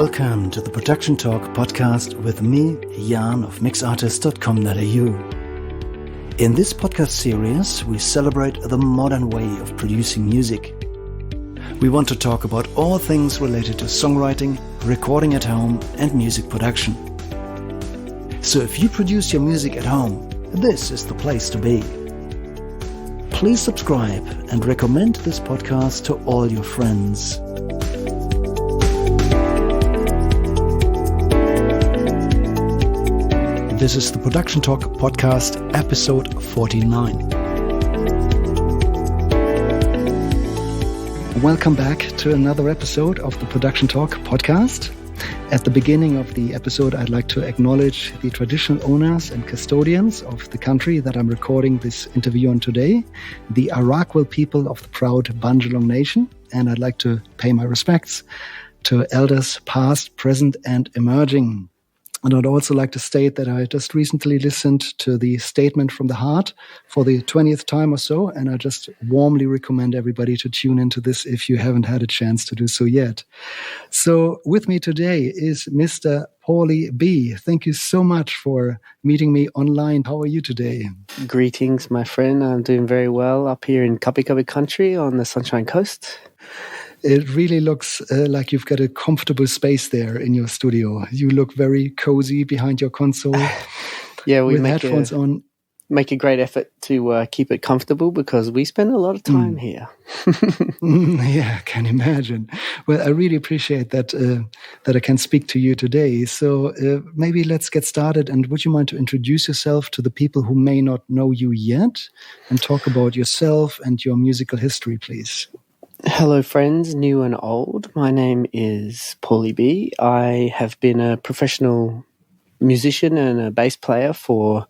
Welcome to the Production Talk podcast with me, Jan of mixartist.com.au. In this podcast series, we celebrate the modern way of producing music. We want to talk about all things related to songwriting, recording at home, and music production. So if you produce your music at home, this is the place to be. Please subscribe and recommend this podcast to all your friends. This is the Production Talk podcast, episode 49. Welcome back to another episode of the Production Talk podcast. At the beginning of the episode, I'd like to acknowledge the traditional owners and custodians of the country that I'm recording this interview on today, the Arakwal people of the proud Bundjalung Nation, and I'd like to pay my respects to elders past, present, and emerging. And I'd also like to state that I just recently listened to the Statement from the Heart for the 20th time or so, and I just warmly recommend everybody to tune into this if you haven't had a chance to do so yet. So with me today is Mr. Paulie B. Thank you so much for meeting me online. How are you today? Greetings, my friend. I'm doing very well up here in Kapi Kapi country on the Sunshine Coast. It really looks like you've got a comfortable space there in your studio. You look very cozy behind your console. Yeah, we with make headphones on. Make a great effort to keep it comfortable because we spend a lot of time here. Yeah, I can imagine. Well, I really appreciate that I can speak to you today. So maybe let's get started. And would you mind to introduce yourself to the people who may not know you yet and talk about yourself and your musical history, please? Hello, friends, new and old. My name is Paulie B. I have been a professional musician and a bass player for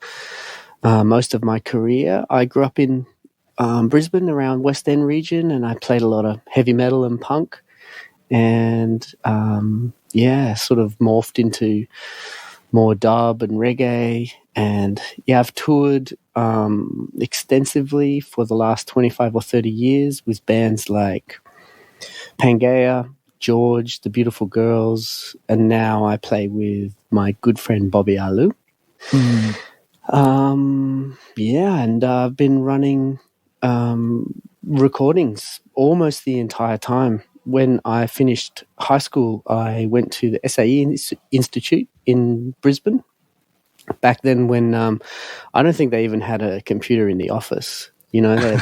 most of my career. I grew up in Brisbane, around West End region, and I played a lot of heavy metal and punk. And, sort of morphed into more dub and reggae. And, I've toured extensively for the last 25 or 30 years with bands like Pangea, George, The Beautiful Girls, and now I play with my good friend Bobby Alu. And I've been running recordings almost the entire time. When I finished high school, I went to the SAE Institute in Brisbane. Back then when I don't think they even had a computer in the office. You know, they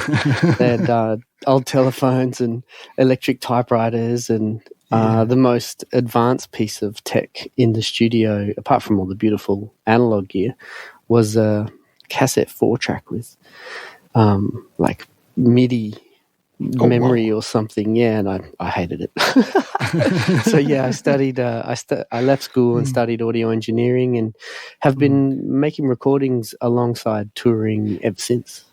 had old telephones and electric typewriters and the most advanced piece of tech in the studio, apart from all the beautiful analog gear, was a cassette 4-track with like MIDI memory or something. Yeah, and I hated it. So I studied. I left school and studied audio engineering, and have been making recordings alongside touring ever since.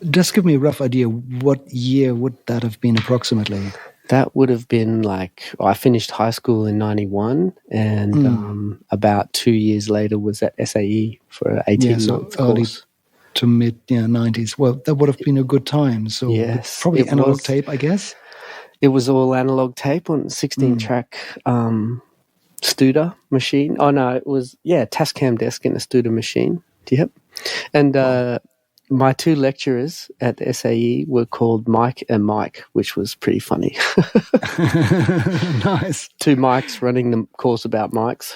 Just give me a rough idea. What year would that have been approximately? That would have been I finished high school in 91, and about 2 years later was at SAE for an 18-month course. To mid 90s. Well, that would have been a good time. So yes, probably analog tape, I guess. It was all analog tape on 16-track Studer machine. Oh no, it was Tascam desk in a Studer machine. Yep. And my two lecturers at the SAE were called Mike and Mike, which was pretty funny. Nice. Two Mikes running the course about mics.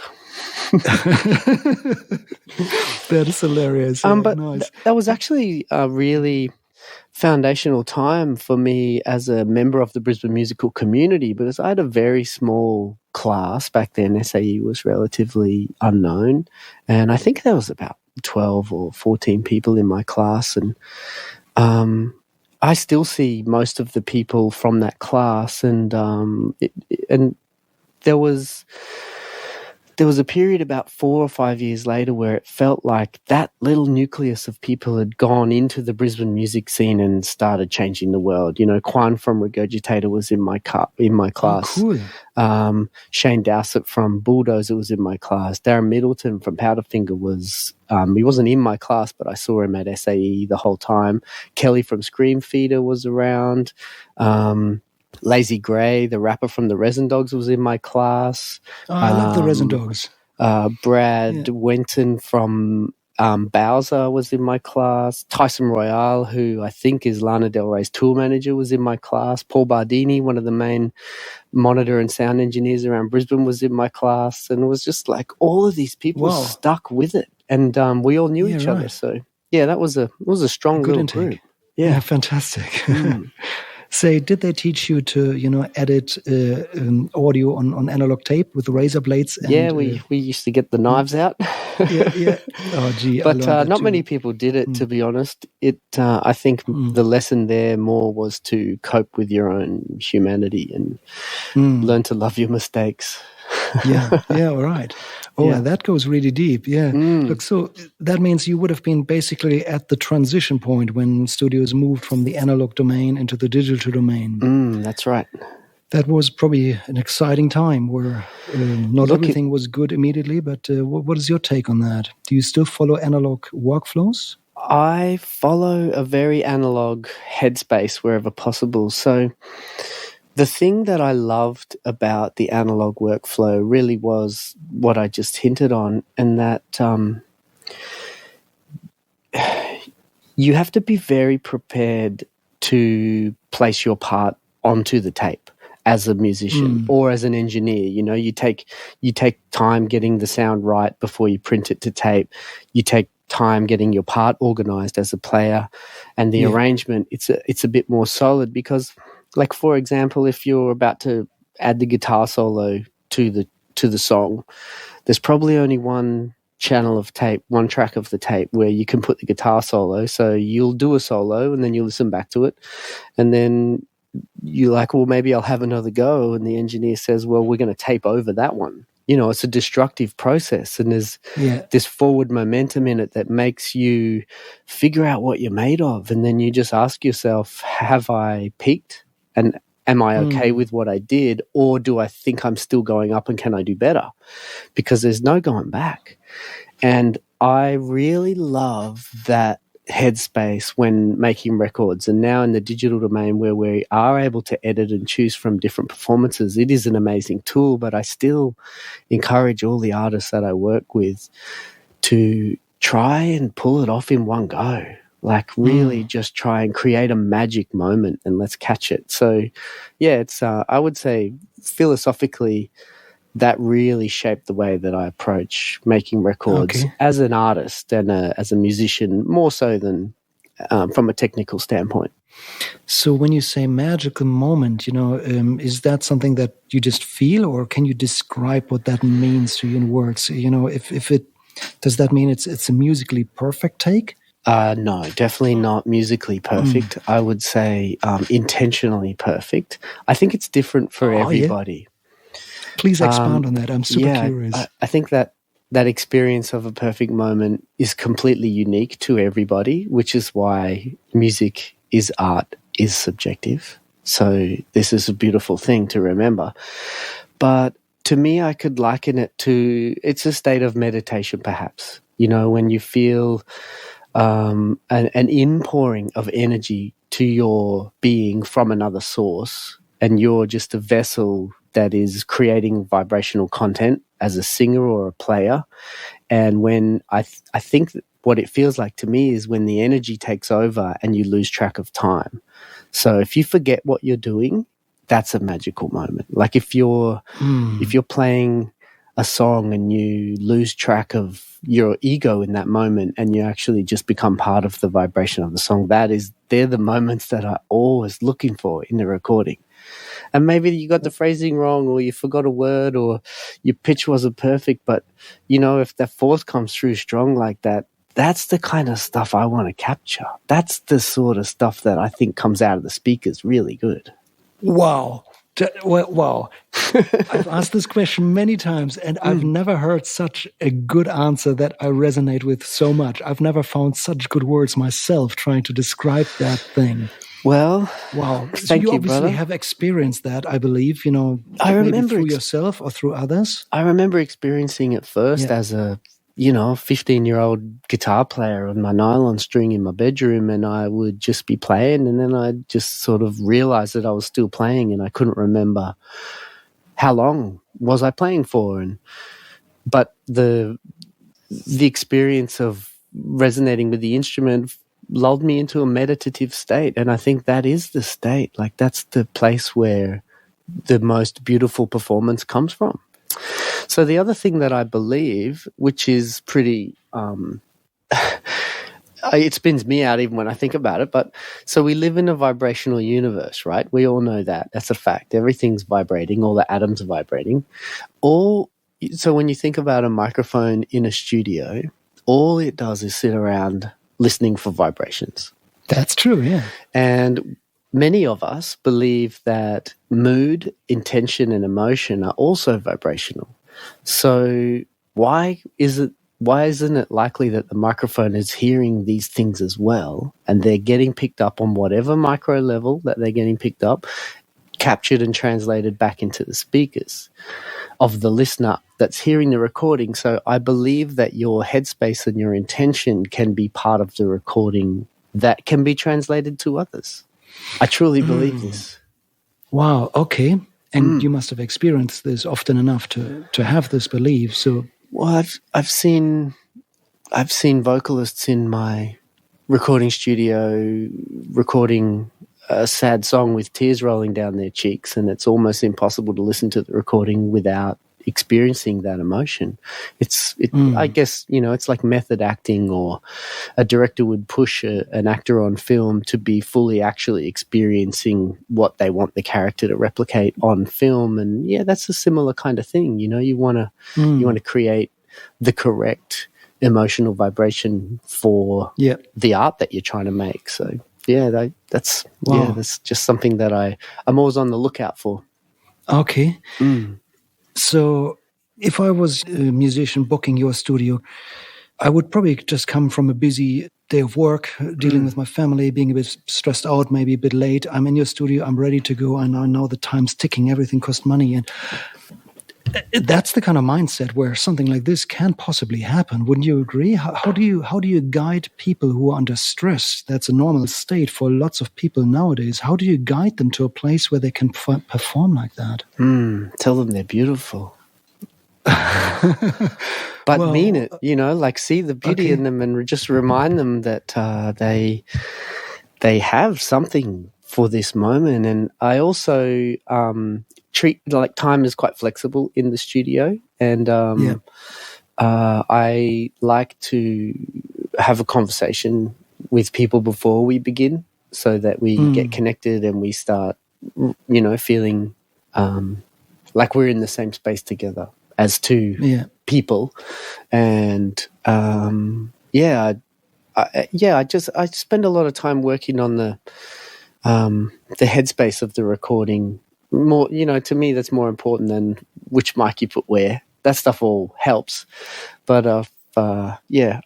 That is hilarious. But nice. That was actually a really foundational time for me as a member of the Brisbane musical community, because I had a very small class back then. SAE was relatively unknown, and I think there was about 12 or 14 people in my class, and I still see most of the people from that class, and there was a period about 4 or 5 years later where it felt like that little nucleus of people had gone into the Brisbane music scene and started changing the world. You know, Quan from Regurgitator was in my class. Oh, cool. Shane Dowsett from Bulldozer was in my class. Darren Middleton from Powderfinger was, he wasn't in my class, but I saw him at SAE the whole time. Kelly from Scream Feeder was around. Lazy Gray, the rapper from the Resin Dogs, was in my class. Oh, I love the Resin Dogs. Brad Wenton from Bowser was in my class. Tyson Royale, who I think is Lana Del Rey's tour manager, was in my class. Paul Bardini, one of the main monitor and sound engineers around Brisbane, was in my class. And it was just like all of these people stuck with it. And we all knew each other. So, yeah, that was a strong little group. Yeah, fantastic. Say, did they teach you to, edit audio on analog tape with razor blades? And, we used to get the knives out. Yeah. Oh, gee. But not many people did it, to be honest. I think the lesson there more was to cope with your own humanity and learn to love your mistakes. Yeah, all right. Oh, and that goes really deep. Yeah. Look, so that means you would have been basically at the transition point when studios moved from the analog domain into the digital domain. That's right. That was probably an exciting time where not everything was good immediately, but what is your take on that? Do you still follow analog workflows? I follow a very analog headspace wherever possible. So the thing that I loved about the analog workflow really was what I just hinted on, and that you have to be very prepared to place your part onto the tape as a musician or as an engineer. You take time getting the sound right before you print it to tape. You take time getting your part organized as a player, and the arrangement, it's a bit more solid because, like, for example, if you're about to add the guitar solo to the song, there's probably only one channel of tape, one track of the tape where you can put the guitar solo. So you'll do a solo and then you listen back to it, and then you're like, well, maybe I'll have another go. And the engineer says, well, we're going to tape over that one. It's a destructive process, and there's this forward momentum in it that makes you figure out what you're made of. And then you just ask yourself, have I peaked? And am I okay with what I did? Or do I think I'm still going up and can I do better? Because there's no going back. And I really love that headspace when making records, and now in the digital domain where we are able to edit and choose from different performances. It is an amazing tool, but I still encourage all the artists that I work with to try and pull it off in one go. Like, really just try and create a magic moment and let's catch it. So yeah, it's I would say philosophically that really shaped the way that I approach making records as an artist and as a musician, more so than from a technical standpoint. So when you say magical moment, is that something that you just feel, or can you describe what that means to you in words? If it does that mean it's a musically perfect take? No, definitely not musically perfect. I would say intentionally perfect. I think it's different for everybody. Yeah. Please expound on that. I'm super curious. I think that experience of a perfect moment is completely unique to everybody, which is why music is art, is subjective. So this is a beautiful thing to remember. But to me, I could liken it to, it's a state of meditation perhaps. When you feel an inpouring of energy to your being from another source, and you're just a vessel that is creating vibrational content as a singer or a player. And when I think that what it feels like to me is when the energy takes over and you lose track of time. So if you forget what you're doing, that's a magical moment. Like if you're playing a song and you lose track of your ego in that moment and you actually just become part of the vibration of the song, they're the moments that I'm always looking for in the recording. And maybe you got the phrasing wrong, or you forgot a word, or your pitch wasn't perfect. But, if the fourth comes through strong like that, that's the kind of stuff I want to capture. That's the sort of stuff that I think comes out of the speakers really good. Wow. Wow. I've asked this question many times, and I've never heard such a good answer that I resonate with so much. I've never found such good words myself trying to describe that thing. Well, wow. Thank so you obviously brother. have experienced that, I believe, I remember maybe through yourself or through others. I remember experiencing it first as a a 15-year-old guitar player on my nylon string in my bedroom, and I would just be playing, and then I'd just sort of realize that I was still playing, and I couldn't remember how long was I playing for. But the experience of resonating with the instrument lulled me into a meditative state, and I think that is the state. Like, that's the place where the most beautiful performance comes from. So the other thing that I believe, which is pretty it spins me out even when I think about it, but so we live in a vibrational universe, right? We all know that. That's a fact. Everything's vibrating. All the atoms are vibrating. So when you think about a microphone in a studio, all it does is sit around listening for vibrations. That's true, yeah. And many of us believe that mood, intention, and emotion are also vibrational. So why isn't it likely that the microphone is hearing these things as well, and they're getting picked up on whatever micro level that they're getting picked up, captured and translated back into the speakers of the listener that's hearing the recording? So I believe that your headspace and your intention can be part of the recording that can be translated to others. I truly believe this. Wow, okay. And you must have experienced this often enough to have this belief. So, well, I've seen vocalists in my recording studio recording a sad song with tears rolling down their cheeks, and it's almost impossible to listen to the recording without experiencing that emotion. I guess, it's like method acting, or a director would push an actor on film to be fully actually experiencing what they want the character to replicate on film. And yeah, that's a similar kind of thing. You want to create the correct emotional vibration for the art that you're trying to make. So yeah, that's just something that I'm always on the lookout for. Okay. So if I was a musician booking your studio, I would probably just come from a busy day of work, dealing with my family, being a bit stressed out, maybe a bit late. I'm in your studio, I'm ready to go, and I know the time's ticking, everything costs money. And that's the kind of mindset where something like this can possibly happen. Wouldn't you agree? How do you guide people who are under stress? That's a normal state for lots of people nowadays. How do you guide them to a place where they can perform like that? Tell them they're beautiful. But mean it, like see the beauty in them, and just remind them that they have something for this moment. And I also treat like time is quite flexible in the studio, and I like to have a conversation with people before we begin, so that we get connected and we start, feeling like we're in the same space together as two people. And I spend a lot of time working on the headspace of the recording. More, to me, that's more important than which mic you put where. That stuff all helps, but I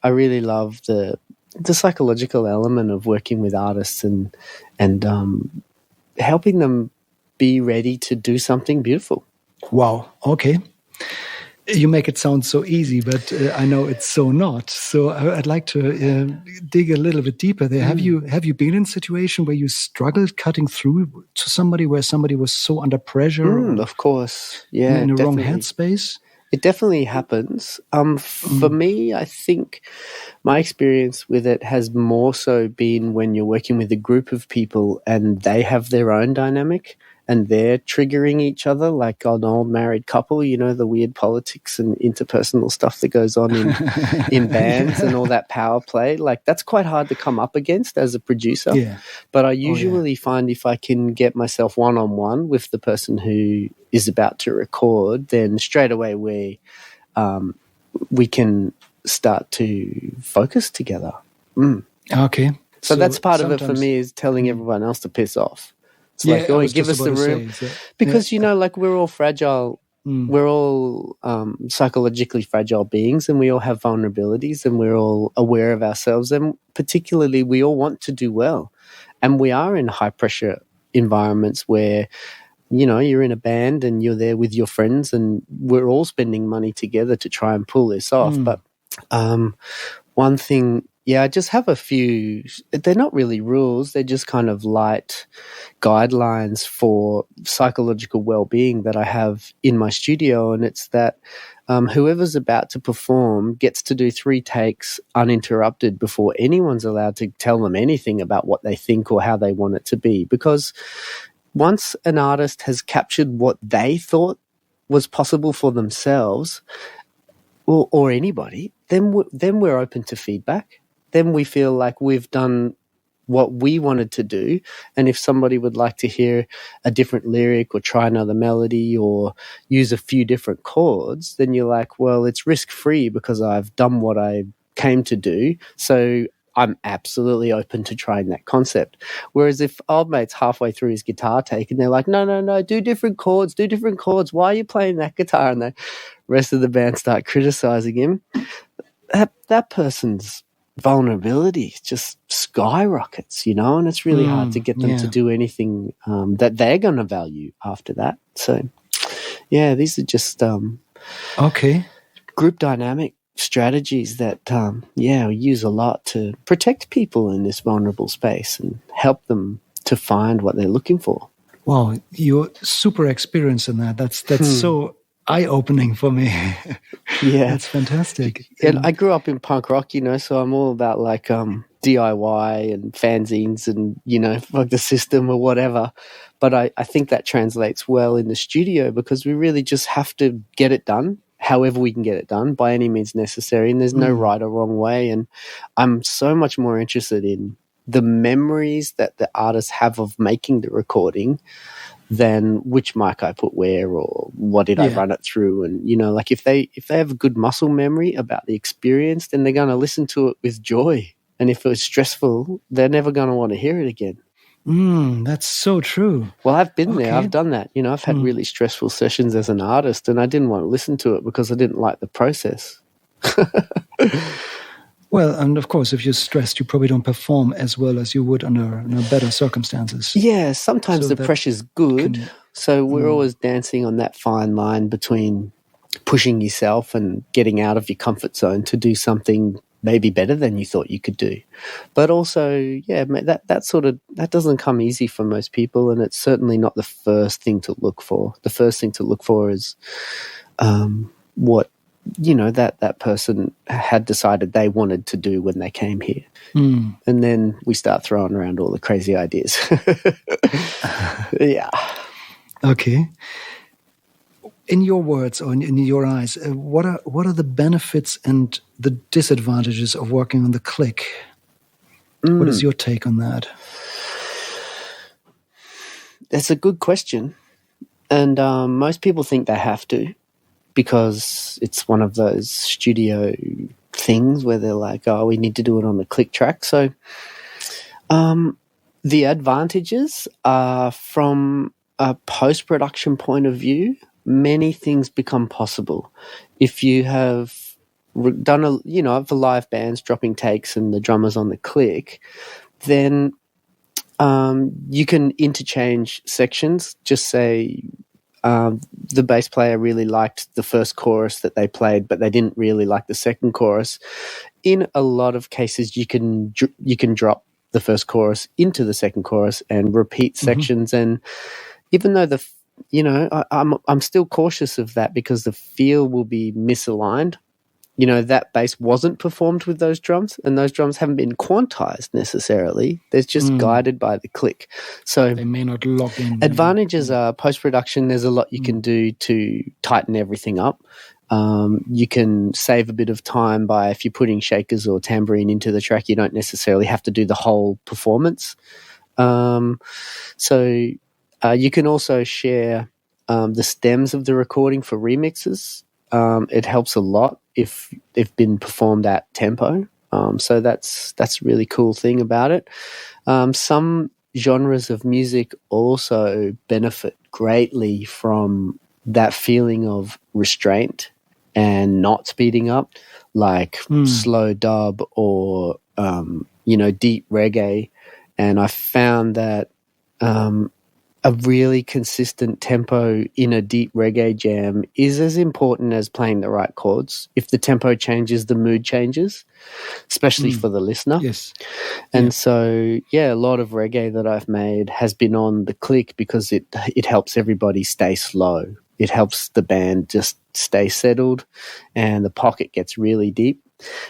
really love the psychological element of working with artists and helping them be ready to do something beautiful. Wow. Okay. You make it sound so easy, but I know it's so not. So I'd like to dig a little bit deeper there. Have you been in a situation where you struggled cutting through to somebody, where somebody was so under pressure? Of course, yeah, in the wrong headspace? It definitely happens. For me, I think my experience with it has more so been when you're working with a group of people and they have their own dynamic and they're triggering each other, like an old married couple, the weird politics and interpersonal stuff that goes on in bands and all that power play. Like, that's quite hard to come up against as a producer. Yeah. But I usually find if I can get myself one-on-one with the person who is about to record, then straight away we can start to focus together. Okay. So that's part of it for me, is telling everyone else to piss off. It's like, give us the room. Because, like, we're all fragile. We're all psychologically fragile beings, and we all have vulnerabilities, and we're all aware of ourselves. And particularly, we all want to do well. And we are in high-pressure environments where, you're in a band and you're there with your friends, and we're all spending money together to try and pull this off. But One thing, I just have a few. They're not really rules; they're just kind of light guidelines for psychological well-being that I have in my studio, and it's that whoever's about to perform gets to do 3 takes uninterrupted before anyone's allowed to tell them anything about what they think or how they want it to be. Because once an artist has captured what they thought was possible for themselves, or anybody, then we're open to feedback. Then we feel like we've done what we wanted to do. And if somebody would like to hear a different lyric or try another melody or use a few different chords, then you're like, well, it's risk-free because I've done what I came to do. So I'm absolutely open to trying that concept. Whereas if old mate's halfway through his guitar take and they're like, no, do different chords. Why are you playing that guitar? And the rest of the band start criticizing him. That person's vulnerability just skyrockets, and it's really hard to get them to do anything that they're going to value after that. So, these are just group dynamic strategies that we use a lot to protect people in this vulnerable space and help them to find what they're looking for. Wow, you're super experienced in that. That's so eye-opening for me. Yeah, that's fantastic. And I grew up in punk rock, so I'm all about like DIY and fanzines and like the System or whatever. But I think that translates well in the studio because we really just have to get it done however we can get it done by any means necessary, and there's no right or wrong way. And I'm so much more interested in the memories that the artists have of making the recording than which mic I put where or what did I run it through. And like if they have a good muscle memory about the experience, then they're going to listen to it with joy. And if it was stressful, they're never going to want to hear it again. That's so true. Well, I've been there. I've done that. I've had really stressful sessions as an artist, and I didn't want to listen to it because I didn't like the process. Well, and of course, if you're stressed, you probably don't perform as well as you would under better circumstances. Yeah, sometimes the pressure's good. So we're always dancing on that fine line between pushing yourself and getting out of your comfort zone to do something maybe better than you thought you could do. But also, that doesn't come easy for most people, and it's certainly not the first thing to look for. The first thing to look for is what that person had decided they wanted to do when they came here. And then we start throwing around all the crazy ideas. Yeah. Okay. In your words or in your eyes, what are the benefits and the disadvantages of working on the click? What is your take on that? That's a good question. And most people think they have to, because it's one of those studio things where they're like, oh, we need to do it on the click track. So the advantages are from a post-production point of view, many things become possible. If you have done for live bands, dropping takes and the drummers on the click, then you can interchange sections. Just say the bass player really liked the first chorus that they played, but they didn't really like the second chorus. In a lot of cases, you can drop the first chorus into the second chorus and repeat sections. And even though I'm still cautious of that because the feel will be misaligned. That bass wasn't performed with those drums, and those drums haven't been quantized necessarily. They're just guided by the click. So they may not lock in. Advantages are post-production. There's a lot you can do to tighten everything up. You can save a bit of time by, if you're putting shakers or tambourine into the track, you don't necessarily have to do the whole performance. So you can also share the stems of the recording for remixes. It helps a lot if they've been performed at tempo. So that's a really cool thing about it. Some genres of music also benefit greatly from that feeling of restraint and not speeding up, like slow dub or deep reggae. And I found that a really consistent tempo in a deep reggae jam is as important as playing the right chords. If the tempo changes, the mood changes, especially for the listener. Yes. And so, a lot of reggae that I've made has been on the click because it helps everybody stay slow. It helps the band just stay settled and the pocket gets really deep.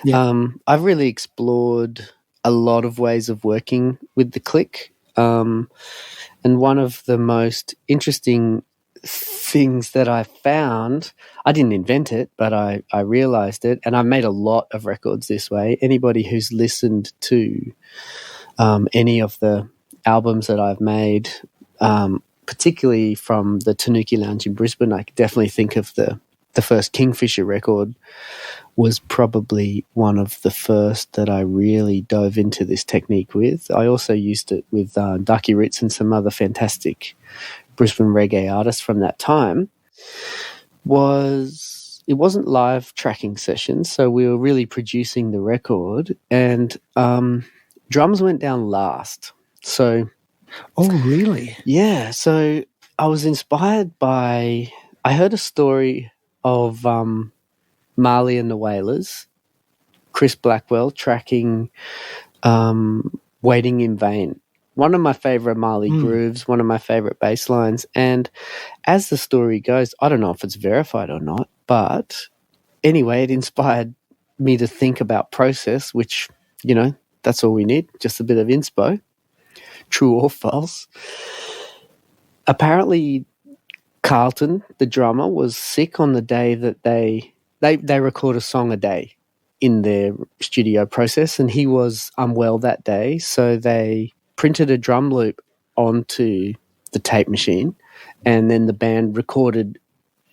Yeah. I've really explored a lot of ways of working with the click. And one of the most interesting things that I found, I didn't invent it, but I realized it, and I've made a lot of records this way. Anybody who's listened to any of the albums that I've made, particularly from the Tanuki Lounge in Brisbane, I could definitely think of the first Kingfisher record was probably one of the first that I really dove into this technique with. I also used it with Ducky Ritz and some other fantastic Brisbane reggae artists from that time. It wasn't live tracking sessions, so we were really producing the record, and drums went down last. So, oh, really? Yeah. So I was inspired by. I heard a story of Marley and the Wailers, Chris Blackwell tracking Waiting in Vain. One of my favourite Marley grooves, one of my favourite bass lines. And as the story goes, I don't know if it's verified or not, but anyway, it inspired me to think about process, which, that's all we need, just a bit of inspo, true or false. Apparently, Carlton, the drummer, was sick on the day that they record a song a day in their studio process, and he was unwell that day, so they printed a drum loop onto the tape machine, and then the band recorded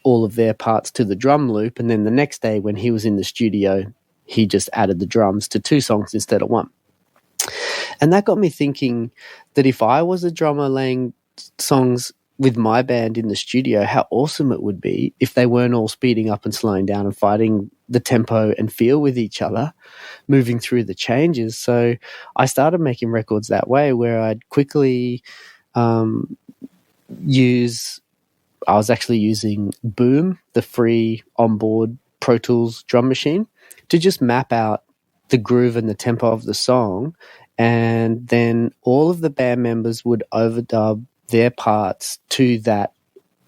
all of their parts to the drum loop, and then the next day when he was in the studio, he just added the drums to 2 songs instead of 1. And that got me thinking that if I was a drummer laying songs with my band in the studio, how awesome it would be if they weren't all speeding up and slowing down and fighting the tempo and feel with each other, moving through the changes. So I started making records that way, where I'd quickly I was actually using Boom, the free onboard Pro Tools drum machine, to just map out the groove and the tempo of the song, and then all of the band members would overdub their parts to that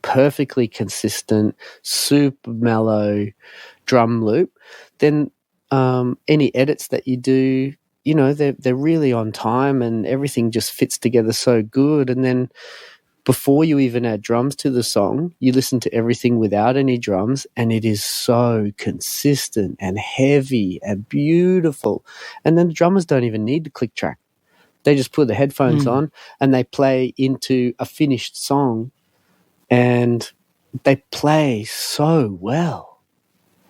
perfectly consistent, super mellow drum loop. Then any edits that you do, they're really on time and everything just fits together so good. And then before you even add drums to the song, you listen to everything without any drums, and it is so consistent and heavy and beautiful. And then the drummers don't even need the click track. They just put the headphones on and they play into a finished song, and they play so well,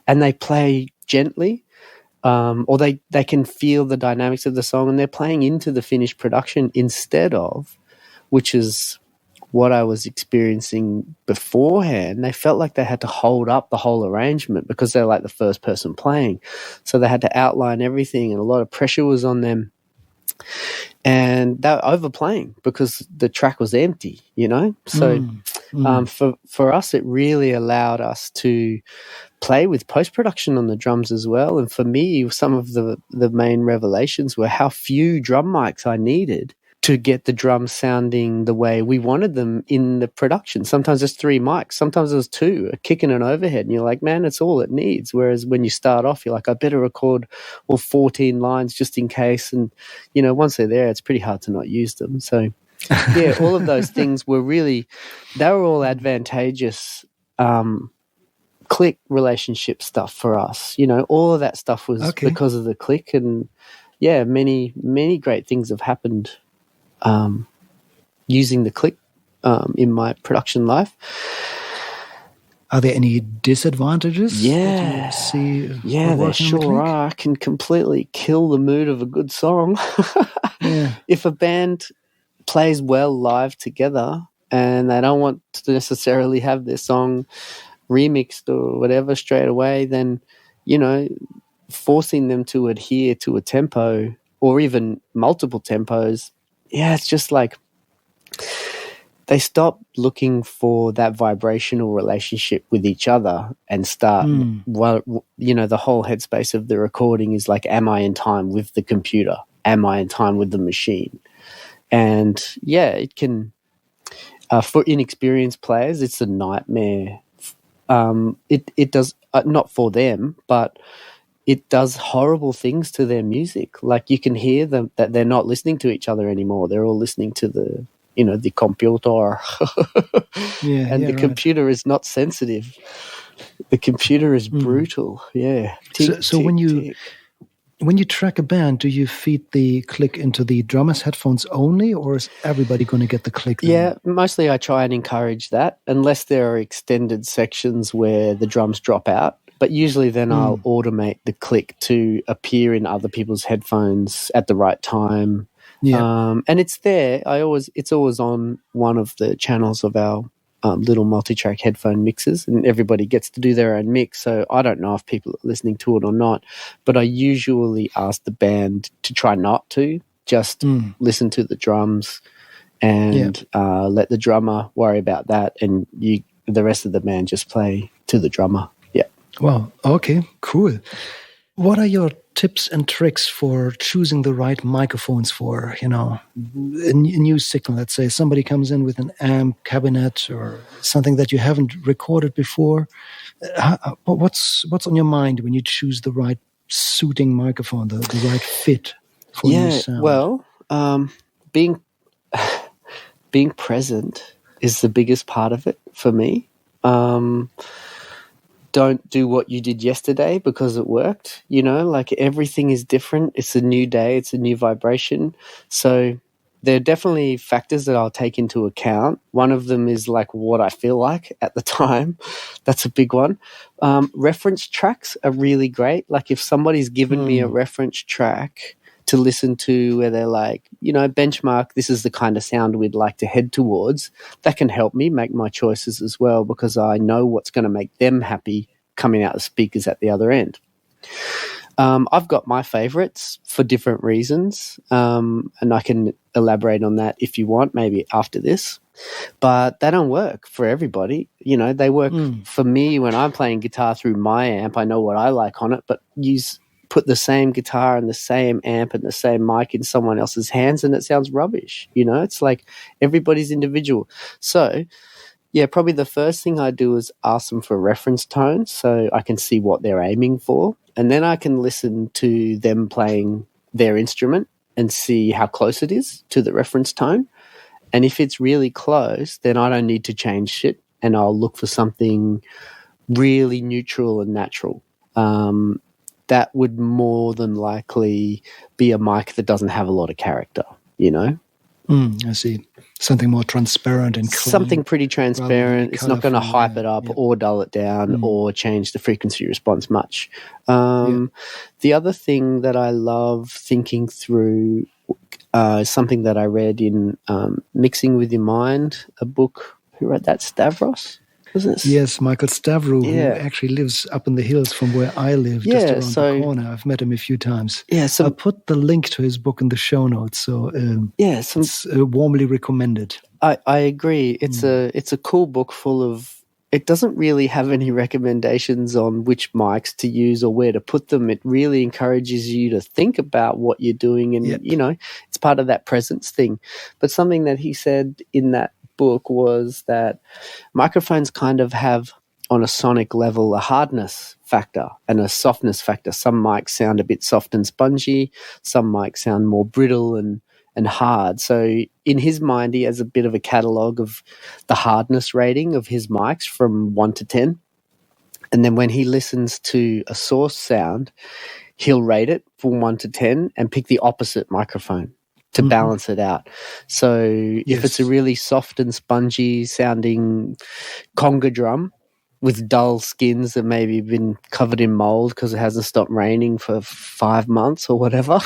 and they play gently, or they can feel the dynamics of the song, and they're playing into the finished production instead of, which is what I was experiencing beforehand. They felt like they had to hold up the whole arrangement because they're like the first person playing. So they had to outline everything, and a lot of pressure was on them. And they were overplaying because the track was empty, So for us, it really allowed us to play with post-production on the drums as well. And for me, some of the main revelations were how few drum mics I needed to get the drums sounding the way we wanted them in the production. Sometimes there's 3 mics, sometimes there's 2, a kick and an overhead, and you're like, man, it's all it needs. Whereas when you start off, you're like, I better record all 14 lines just in case. And, once they're there, it's pretty hard to not use them. So, all of those things were they were all advantageous click relationship stuff for us. All of that stuff was because of the click. And, many, many great things have happened using the click in my production life. Are there any disadvantages that you see? There sure are. I can completely kill the mood of a good song. If a band plays well live together and they don't want to necessarily have their song remixed or whatever straight away, then, forcing them to adhere to a tempo or even multiple tempos, it's just like they stop looking for that vibrational relationship with each other and start, the whole headspace of the recording is like, am I in time with the computer? Am I in time with the machine? And yeah, it can, for inexperienced players, it's a nightmare. It does, not for them, but it does horrible things to their music. Like, you can hear them that they're not listening to each other anymore. They're all listening to the computer. And the computer is not sensitive. The computer is brutal. Yeah. Tick, so tick, when you track a band, do you feed the click into the drummer's headphones only, or is everybody going to get the click then? Yeah, mostly I try and encourage that, unless there are extended sections where the drums drop out. But usually then I'll automate the click to appear in other people's headphones at the right time. Yeah. And it's there. It's always on one of the channels of our little multi-track headphone mixes, and everybody gets to do their own mix. So I don't know if people are listening to it or not, but I usually ask the band to try not to, just listen to the drums and let the drummer worry about that, and the rest of the band just play to the drummer. Yeah. Wow. Okay, cool. What are your tips and tricks for choosing the right microphones for, a new signal? Let's say somebody comes in with an amp cabinet or something that you haven't recorded before. What's on your mind when you choose the right suiting microphone, the right fit for your sound? Well, being present is the biggest part of it for me. Don't do what you did yesterday because it worked. Like, everything is different. It's a new day. It's a new vibration. So there are definitely factors that I'll take into account. One of them is like what I feel like at the time. That's a big one. Reference tracks are really great. Like, if somebody's given me a reference track to listen to where they're like, benchmark, this is the kind of sound we'd like to head towards, that can help me make my choices as well, because I know what's going to make them happy coming out of speakers at the other end. I've got my favorites for different reasons, and I can elaborate on that if you want, maybe after this. But they don't work for everybody. They work for me when I'm playing guitar through my amp. I know what I like on it, but put the same guitar and the same amp and the same mic in someone else's hands and it sounds rubbish. It's like everybody's individual. So yeah, probably the first thing I do is ask them for reference tones so I can see what they're aiming for, and then I can listen to them playing their instrument and see how close it is to the reference tone. And if it's really close, then I don't need to change shit, and I'll look for something really neutral and natural. That would more than likely be a mic that doesn't have a lot of character, I see. Something more transparent and clean. Something pretty transparent. It's not going to hype it up or dull it down or change the frequency response much. The other thing that I love thinking through is something that I read in Mixing with Your Mind, a book. Who wrote that? Stavros? Yes, Michael Stavro, who actually lives up in the hills from where I live, just around the corner. I've met him a few times. Yeah, I'll put the link to his book in the show notes. So it's warmly recommended. I agree. It's a cool book full of. It doesn't really have any recommendations on which mics to use or where to put them. It really encourages you to think about what you're doing, and it's part of that presence thing. But something that he said in that book was that microphones kind of have, on a sonic level, a hardness factor and a softness factor. Some mics sound a bit soft and spongy, some mics sound more brittle and hard. So in his mind, he has a bit of a catalogue of the hardness rating of his mics from 1 to 10. And then when he listens to a source sound, he'll rate it from 1 to 10 and pick the opposite microphone to balance it out. So if it's a really soft and spongy sounding conga drum with dull skins that maybe been covered in mold because it hasn't stopped raining for 5 months or whatever,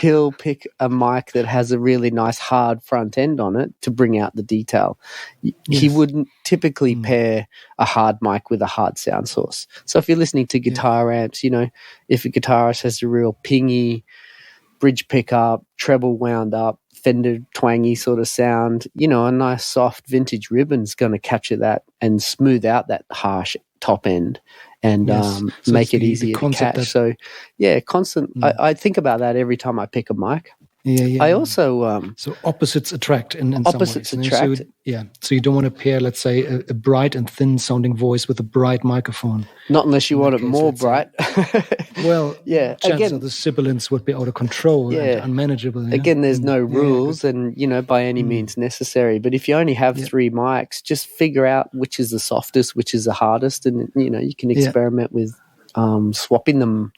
he'll pick a mic that has a really nice hard front end on it to bring out the detail. He wouldn't typically pair a hard mic with a hard sound source. So if you're listening to guitar amps, if a guitarist has a real pingy bridge pickup, treble wound up, Fender twangy sort of sound, a nice soft vintage ribbon's going to capture that and smooth out that harsh top end and So make it easier to catch. So, constant. I think about that every time I pick a mic. I also so opposites attract in opposites some ways. attract. So you don't want to pair, let's say, a bright and thin sounding voice with a bright microphone. Not unless you want it more bright. Well, chances again, are the sibilance would be out of control and unmanageable. Again, there's no rules and, by any means necessary. But if you only have 3 mics, just figure out which is the softest, which is the hardest. And, you can experiment with swapping them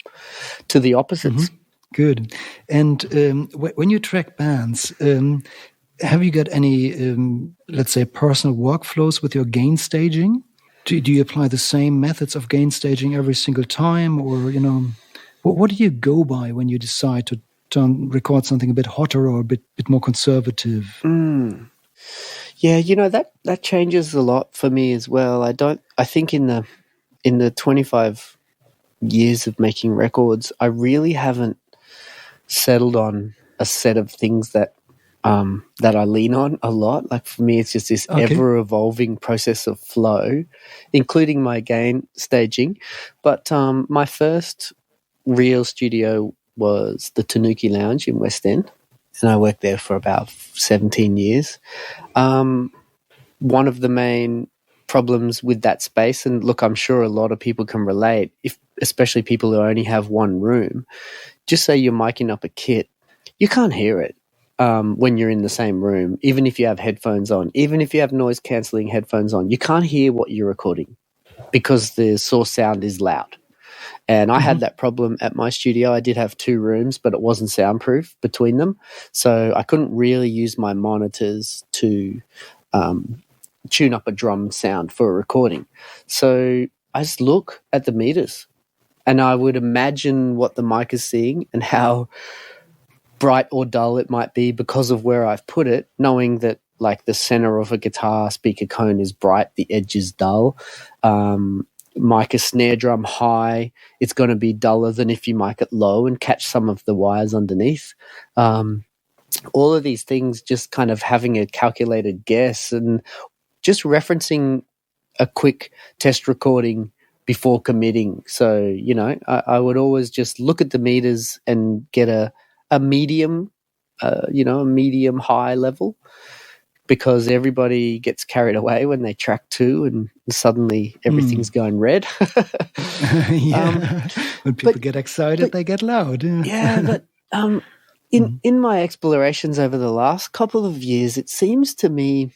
to the opposites. Mm-hmm. Good. And when you track bands, have you got any, let's say, personal workflows with your gain staging? Do you apply the same methods of gain staging every single time? Or, what do you go by when you decide to record something a bit hotter or a bit more conservative? Yeah, that changes a lot for me as well. I think in the 25 years of making records, I really haven't settled on a set of things that I lean on a lot. Like for me, it's just this ever-evolving process of flow, including my gain staging. But my first real studio was the Tanuki Lounge in West End, and I worked there for about 17 years. One of the main problems with that space, and look, I'm sure a lot of people can relate, especially people who only have one room, just say you're miking up a kit, you can't hear it when you're in the same room, even if you have headphones on, even if you have noise-cancelling headphones on. You can't hear what you're recording because the source sound is loud. And I had that problem at my studio. I did have 2 rooms, but it wasn't soundproof between them. So I couldn't really use my monitors to tune up a drum sound for a recording. So I just look at the meters and I would imagine what the mic is seeing and how bright or dull it might be because of where I've put it, knowing that like the center of a guitar speaker cone is bright, the edge is dull. Mic a snare drum high, it's going to be duller than if you mic it low and catch some of the wires underneath. All of these things, just kind of having a calculated guess and just referencing a quick test recording before committing. So, I would always just look at the meters and get a medium, a medium high level, because everybody gets carried away when they track 2 and suddenly everything's going red. When people get excited, they get loud. But in my explorations over the last couple of years, it seems to me,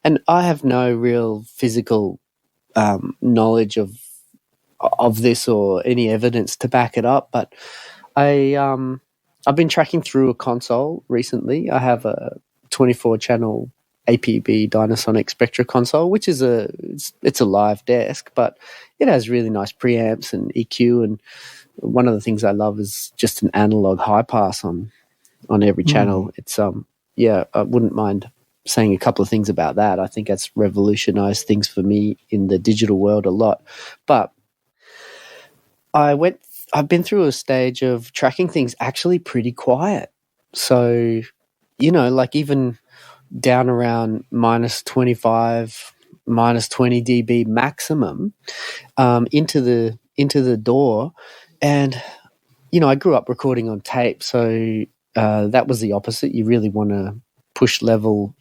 and I have no real physical knowledge of this or any evidence to back it up, but I've been tracking through a console recently. I have a 24-channel APB Dynasonic Spectra console, which is it's a live desk, but it has really nice preamps and EQ. And one of the things I love is just an analog high pass on every channel. It's I wouldn't mind saying a couple of things about that. I think that's revolutionized things for me in the digital world a lot. But I've been through a stage of tracking things actually pretty quiet. So, like even down around minus 25, minus 20 dB maximum into the DAW. And, I grew up recording on tape. So that was the opposite. You really want to push level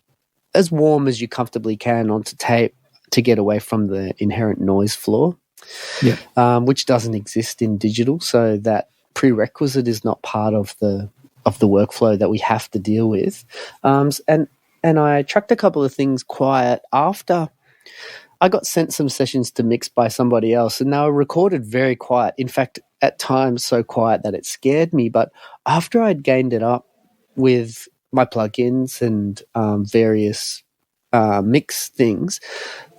as warm as you comfortably can onto tape to get away from the inherent noise floor. Which doesn't exist in digital, so that prerequisite is not part of the workflow that we have to deal with. And I tracked a couple of things quiet after I got sent some sessions to mix by somebody else, and they were recorded very quiet. In fact, at times so quiet that it scared me. But after I'd gained it up with my plugins and various mix things,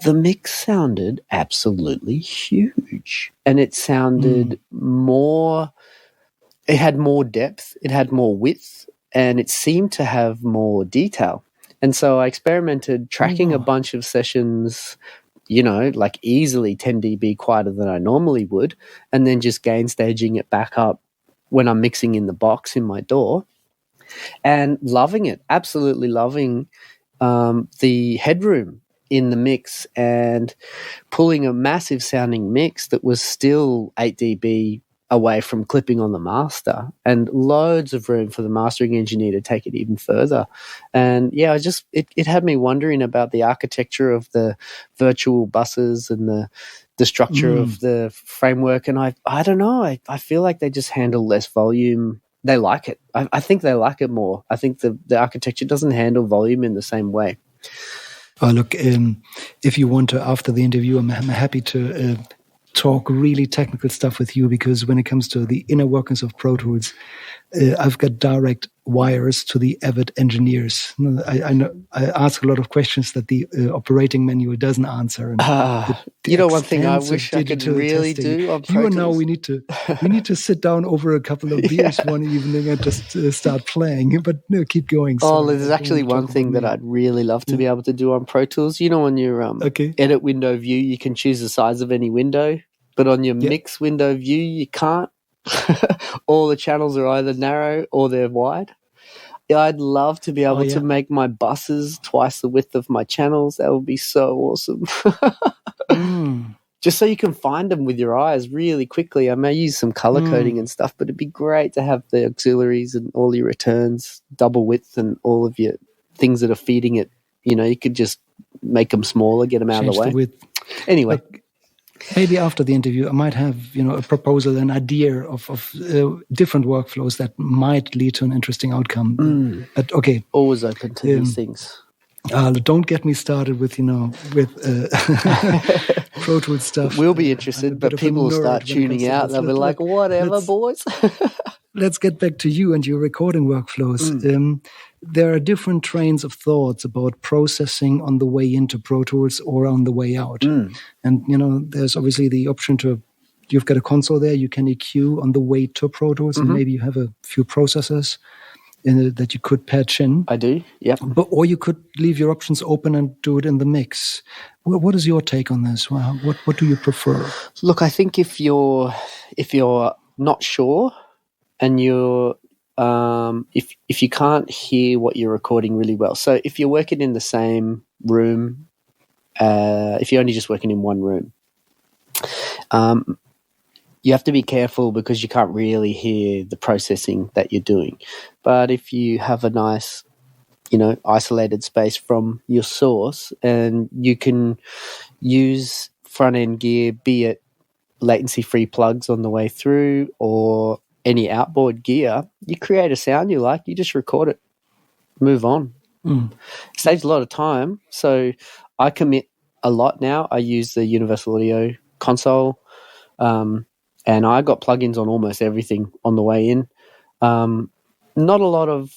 the mix sounded absolutely huge, and it sounded more, it had more depth, it had more width, and it seemed to have more detail. And so I experimented tracking a bunch of sessions, like easily 10 dB quieter than I normally would, and then just gain staging it back up when I'm mixing in the box in my DAW. and loving it, absolutely loving the headroom in the mix and pulling a massive sounding mix that was still 8 dB away from clipping on the master, and loads of room for the mastering engineer to take it even further. And yeah, it had me wondering about the architecture of the virtual buses and the structure of the framework. And I don't know, I feel like they just handle less volume. They like it. I think they like it more. I think the architecture doesn't handle volume in the same way. Oh, look, if you want to, after the interview, I'm happy to talk really technical stuff with you, because when it comes to the inner workings of Pro Tools, I've got direct wires to the avid engineers. I know I ask a lot of questions that the operating manual doesn't answer. And you know, one thing I wish I could really do on Pro you and Tools? now we need to sit down over a couple of beers one evening and just start playing. But no, keep going. Sorry, there's actually one thing that I'd really love to be able to do on Pro Tools. You know, on your edit window view, you can choose the size of any window, but on your mix window view, you can't. All the channels are either narrow or they're wide. Yeah, I'd love to be able to make my buses twice the width of my channels. That would be so awesome. Just so you can find them with your eyes really quickly. I may use some color coding and stuff, but it'd be great to have the auxiliaries and all your returns, double width, and all of your things that are feeding it. You know, you could just make them smaller, get them out of the way. The width. Anyway. Maybe after the interview, I might have, a proposal, an idea of different workflows that might lead to an interesting outcome. But okay, always open to these things. Don't get me started with Pro Tools stuff. We'll be interested, but people will start tuning out. They'll be like, "Whatever, boys." Let's get back to you and your recording workflows. There are different trains of thoughts about processing on the way into Pro Tools or on the way out. And, there's obviously the option you've got a console there, you can EQ on the way to Pro Tools, and maybe you have a few processors that you could patch in. I do, yeah. Or you could leave your options open and do it in the mix. What is your take on this? What do you prefer? Look, I think if you're not sure and you're if you can't hear what you're recording really well. So if you're working in the same room, if you're only just working in one room, you have to be careful because you can't really hear the processing that you're doing. But if you have a nice, isolated space from your source and you can use front-end gear, be it latency-free plugs on the way through or any outboard gear, you create a sound you like, you just record it, move on. It saves a lot of time. So I commit a lot now. I use the Universal Audio console, and I got plugins on almost everything on the way in. Not a lot of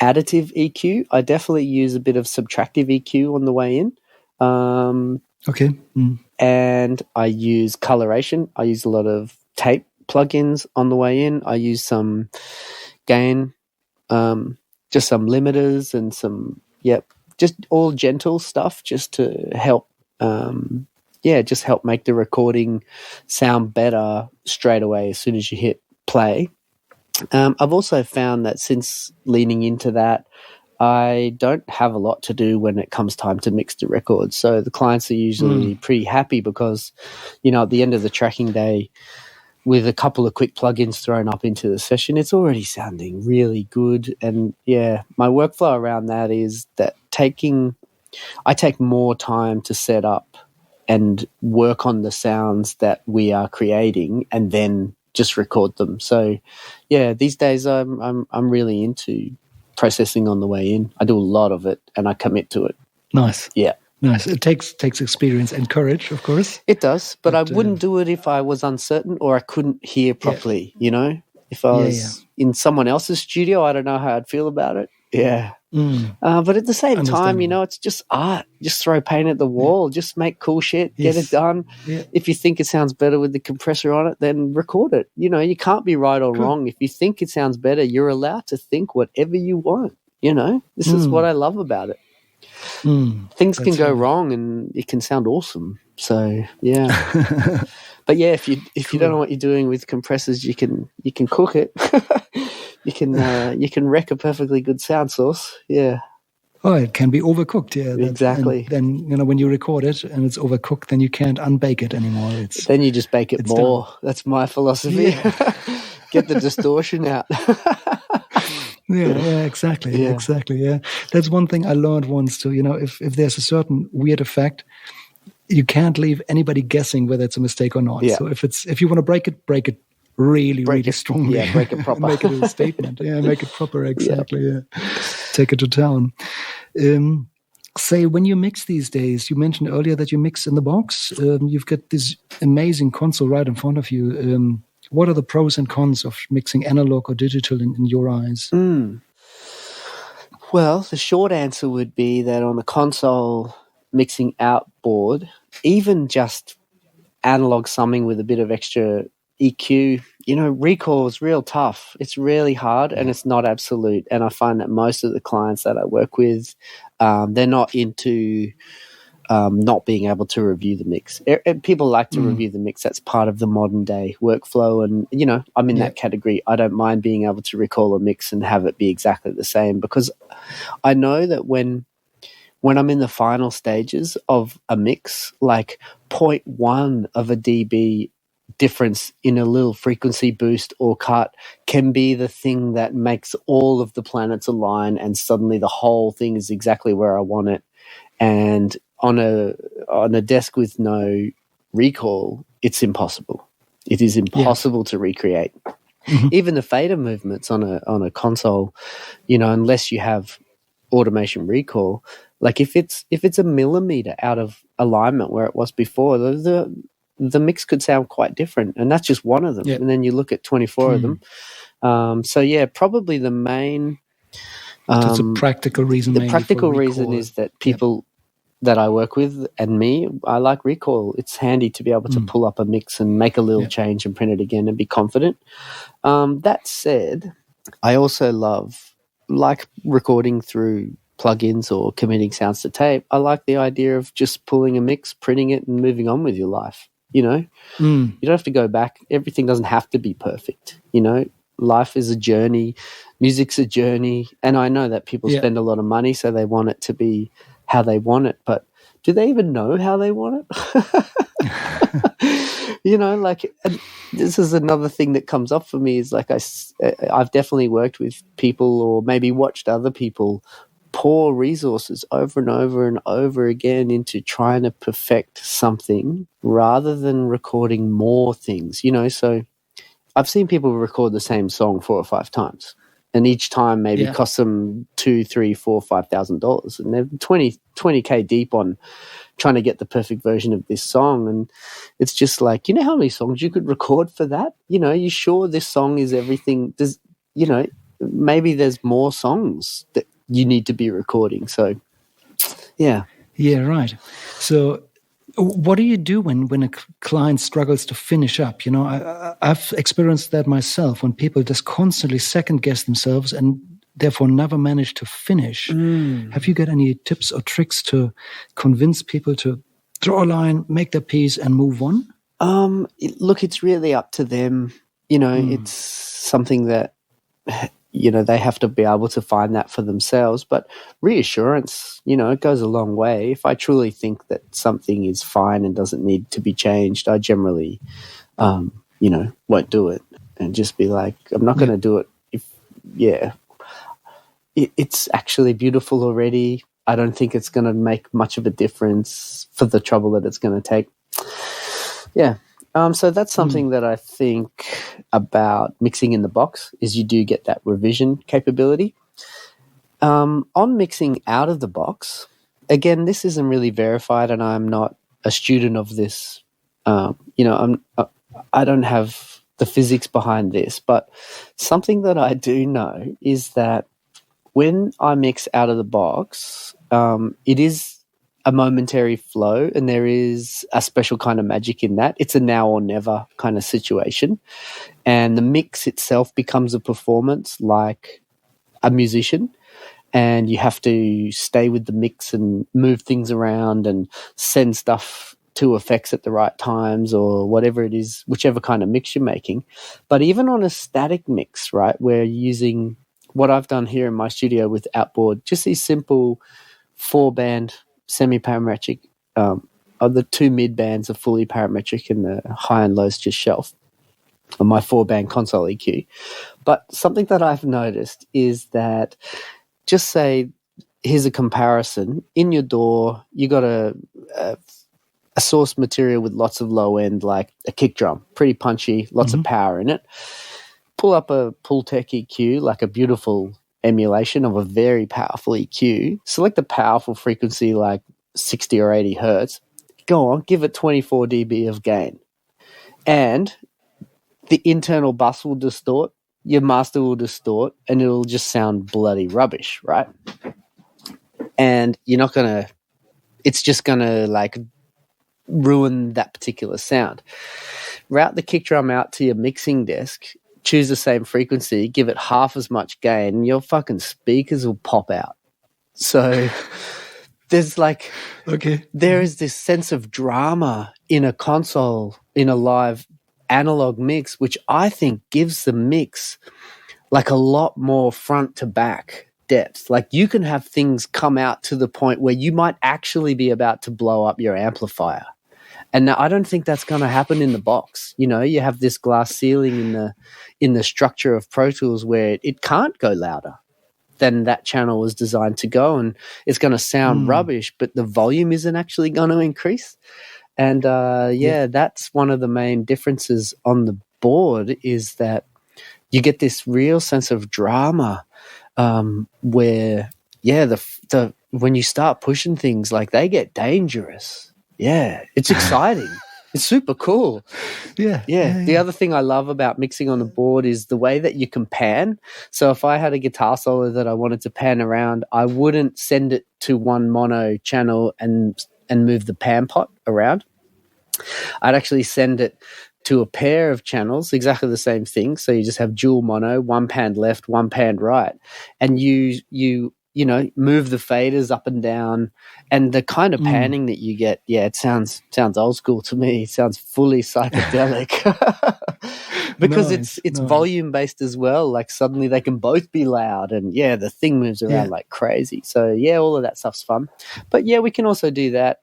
additive EQ. I definitely use a bit of subtractive EQ on the way in. Okay. And I use coloration. I use a lot of tape plugins on the way in. I use some gain, just some limiters and some, just all gentle stuff just to help, just help make the recording sound better straight away as soon as you hit play. I've also found that since leaning into that, I don't have a lot to do when it comes time to mix the records. So the clients are usually pretty happy because, at the end of the tracking day, with a couple of quick plugins thrown up into the session, it's already sounding really good. And my workflow around that is that I take more time to set up and work on the sounds that we are creating and then just record them. So these days I'm really into processing on the way in. I do a lot of it and I commit to it. Nice. Yeah. Nice. It takes experience and courage, of course. It does, but I wouldn't do it if I was uncertain or I couldn't hear properly, If I was in someone else's studio, I don't know how I'd feel about it. Yeah. But at the same time, it's just art. Just throw paint at the wall. Just make cool shit. Get it done. Yeah. If you think it sounds better with the compressor on it, then record it. You can't be right or wrong. If you think it sounds better, you're allowed to think whatever you want. This is what I love about it. Things can go wrong and it can sound awesome. So But if you don't know what you're doing with compressors, you can cook it. you can wreck a perfectly good sound source. Yeah. Oh, it can be overcooked. Yeah, Exactly. And then when you record it and it's overcooked, then you can't unbake it anymore. Then you just bake it more. Done. That's my philosophy. Yeah. Get the distortion out. Yeah, exactly. Yeah. Exactly. Yeah. That's one thing I learned once too. If there's a certain weird effect, you can't leave anybody guessing whether it's a mistake or not. Yeah. So if you want to break it really strongly. Yeah, break it proper. Make it a statement. Yeah, make it proper. Exactly. Yeah. Take it to town. Say, when you mix these days, you mentioned earlier that you mix in the box. You've got this amazing console right in front of you. What are the pros and cons of mixing analog or digital in your eyes? Well, the short answer would be that on the console mixing outboard, even just analog summing with a bit of extra EQ, recall is real tough. It's really hard and it's not absolute. And I find that most of the clients that I work with, they're not into not being able to review the mix. People like to review the mix. That's part of the modern day workflow. And, I'm in that category. I don't mind being able to recall a mix and have it be exactly the same, because I know that when I'm in the final stages of a mix, like 0.1 of a dB difference in a little frequency boost or cut can be the thing that makes all of the planets align and suddenly the whole thing is exactly where I want it. And on a desk with no recall, it's impossible. It is impossible to recreate. Mm-hmm. Even the fader movements on a console, unless you have automation recall, like if it's a millimeter out of alignment where it was before, the mix could sound quite different, and that's just one of them. Yeah. And then you look at 24 of them. Probably the main. That's a practical reason. The practical reason is that people that I work with and me, I like recall. It's handy to be able to pull up a mix and make a little change and print it again and be confident. That said, I also like recording through plugins or committing sounds to tape. I like the idea of just pulling a mix, printing it, and moving on with your life. You don't have to go back. Everything doesn't have to be perfect. Life is a journey. Music's a journey. And I know that people spend a lot of money, so they want it to be how they want it. But do they even know how they want it? And this is another thing that comes up for me is like I've definitely worked with people or maybe watched other people pour resources over and over and over again into trying to perfect something rather than recording more things, So I've seen people record the same song 4 or 5 times, and each time maybe costs them $2,000, $3,000, $4,000, $5,000, and they're 20K deep on trying to get the perfect version of this song. And it's just like, how many songs you could record for that? You sure this song is everything? Does maybe there's more songs that you need to be recording. So, yeah, right. So, what do you do when a client struggles to finish up? I've experienced that myself, when people just constantly second guess themselves and therefore never manage to finish. Have you got any tips or tricks to convince people to draw a line, make their piece, and move on? Look, it's really up to them. It's something that they have to be able to find that for themselves. But reassurance, it goes a long way. If I truly think that something is fine and doesn't need to be changed, I generally, won't do it and just be like, I'm not going to do it it's actually beautiful already. I don't think it's going to make much of a difference for the trouble that it's going to take. Yeah. So that's something that I think about mixing in the box is you do get that revision capability. On mixing out of the box, again, this isn't really verified, and I'm not a student of this. I don't have the physics behind this, but something that I do know is that when I mix out of the box, it is a momentary flow, and there is a special kind of magic in that. It's a now or never kind of situation, and the mix itself becomes a performance like a musician, and you have to stay with the mix and move things around and send stuff two effects at the right times or whatever it is, whichever kind of mix you're making. But even on a static mix, right, we're using what I've done here in my studio with Outboard, just these simple 4-band semi-parametric, the 2 mid-bands are fully parametric and the high and lows just shelf on my 4-band console EQ. But something that I've noticed is that, just say, here's a comparison. In your DAW, you got a source material with lots of low end, like a kick drum, pretty punchy, lots of power in it. Pull up a Pultec EQ, like a beautiful emulation of a very powerful EQ. Select the powerful frequency, like 60 or 80 hertz. Go on, give it 24 dB of gain. And the internal bus will distort, your master will distort, and it'll just sound bloody rubbish, right? And you're not going to, it's just going to like ruin that particular sound. Route the kick drum out to your mixing desk, choose the same frequency, give it half as much gain, and your fucking speakers will pop out. So there's like, there is this sense of drama in a console, in a live analog mix, which I think gives the mix like a lot more front to back depth. Like you can have things come out to the point where you might actually be about to blow up your amplifier. And now I don't think that's going to happen in the box. You know, you have this glass ceiling in the structure of Pro Tools where it can't go louder than that channel was designed to go, and it's going to sound rubbish, but the volume isn't actually going to increase. And that's one of the main differences on the board, is that you get this real sense of drama where the when you start pushing things, like they get dangerous. Yeah, it's exciting. It's super cool. Yeah. The other thing I love about mixing on the board is the way that you can pan. So if I had a guitar solo that I wanted to pan around, I wouldn't send it to one mono channel and move the pan pot around. I'd actually send it to a pair of channels, exactly the same thing. So you just have dual mono, one panned left, one panned right, and you move the faders up and down, and the kind of panning that you get, it sounds old school to me. It sounds fully psychedelic because it's volume based as well. Like suddenly they can both be loud, and the thing moves around like crazy. So all of that stuff's fun. But we can also do that.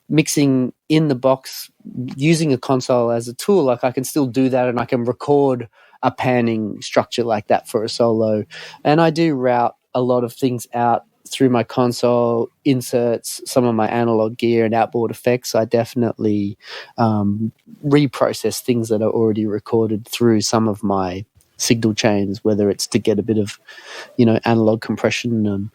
Mixing in the box using a console as a tool, like I can still do that, and I can record a panning structure like that for a solo. And I do route a lot of things out through my console, inserts, some of my analog gear and outboard effects. I definitely reprocess things that are already recorded through some of my signal chains, whether it's to get a bit of, analog compression and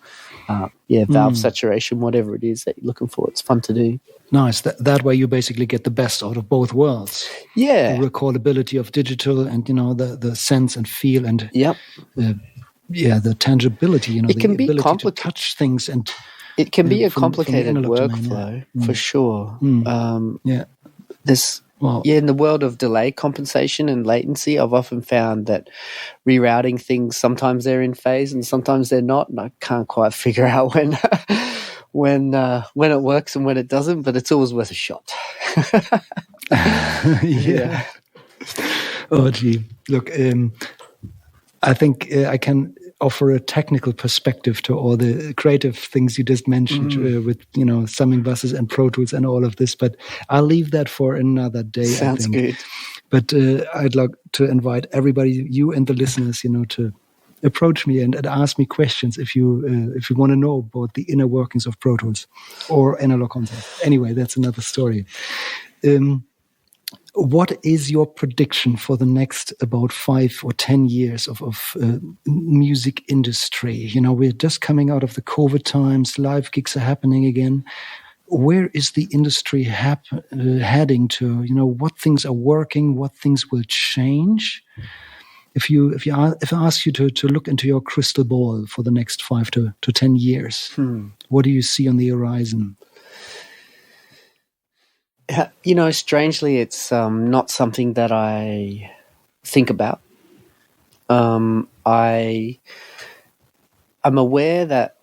valve saturation, whatever it is that you're looking for. It's fun to do. Nice. That way you basically get the best out of both worlds. Yeah. The recordability of digital and, the sense and feel and the tangibility, it can the be ability to touch things. And it can be a complicated workflow for sure. In the world of delay compensation and latency, I've often found that rerouting things, sometimes they're in phase and sometimes they're not, and I can't quite figure out when it works and when it doesn't, but it's always worth a shot. Oh, gee. Look, I think I can offer a technical perspective to all the creative things you just mentioned with, summing buses and Pro Tools and all of this, but I'll leave that for another day. Sounds good. But I'd like to invite everybody, you and the listeners, to approach me and ask me questions if you want to know about the inner workings of Pro Tools or analog concepts. Anyway, that's another story. What is your prediction for the next about 5 or 10 years of music industry? We're just coming out of the COVID times. Live gigs are happening again. Where is the industry heading to? What things are working? What things will change? If I ask you to look into your crystal ball for the next 5 to 10 years, what do you see on the horizon? Strangely, it's not something that I think about. I'm aware that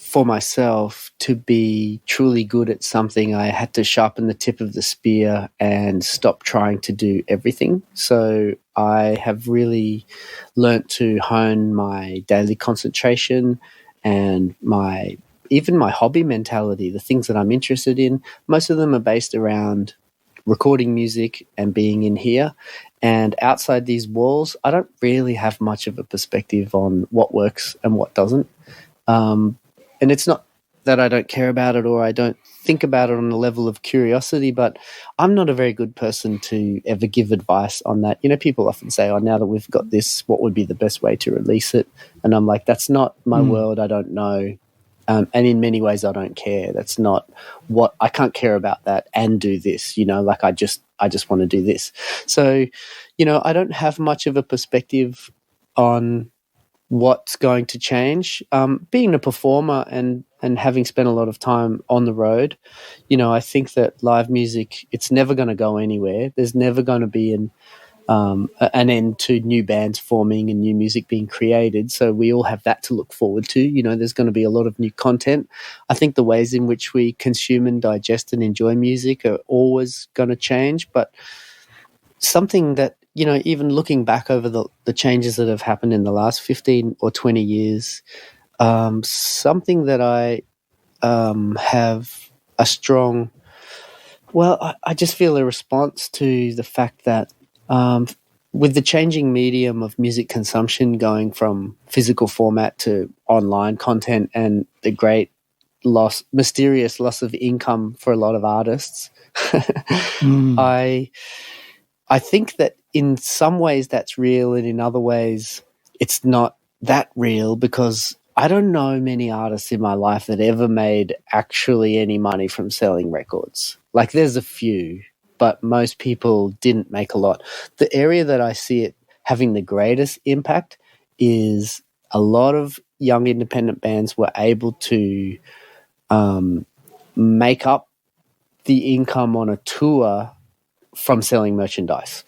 for myself to be truly good at something, I had to sharpen the tip of the spear and stop trying to do everything. So I have really learnt to hone my daily concentration and even my hobby mentality, the things that I'm interested in. Most of them are based around recording music and being in here. And outside these walls, I don't really have much of a perspective on what works and what doesn't. And it's not that I don't care about it or I don't think about it on the level of curiosity, but I'm not a very good person to ever give advice on that. You know, people often say, oh, now that we've got this, what would be the best way to release it? And I'm like, that's not my world. I don't know. And in many ways, I don't care. That's not what I can't care about that and do this, you know, like I just want to do this. So, you know, I don't have much of a perspective on what's going to change. Being a performer and having spent a lot of time on the road, you know, I think that live music, it's never going to go anywhere. There's never going to be an end to new bands forming and new music being created. So we all have that to look forward to. You know, there's going to be a lot of new content. I think the ways in which we consume and digest and enjoy music are always going to change. But something that, you know, even looking back over the changes that have happened in the last 15 or 20 years, something that I have a strong, I just feel a response to the fact that with the changing medium of music consumption going from physical format to online content and the great mysterious loss of income for a lot of artists, I think that in some ways that's real and in other ways it's not that real, because I don't know many artists in my life that ever made actually any money from selling records. Like, there's a few, but most people didn't make a lot. The area that I see it having the greatest impact is a lot of young independent bands were able to make up the income on a tour from selling merchandise.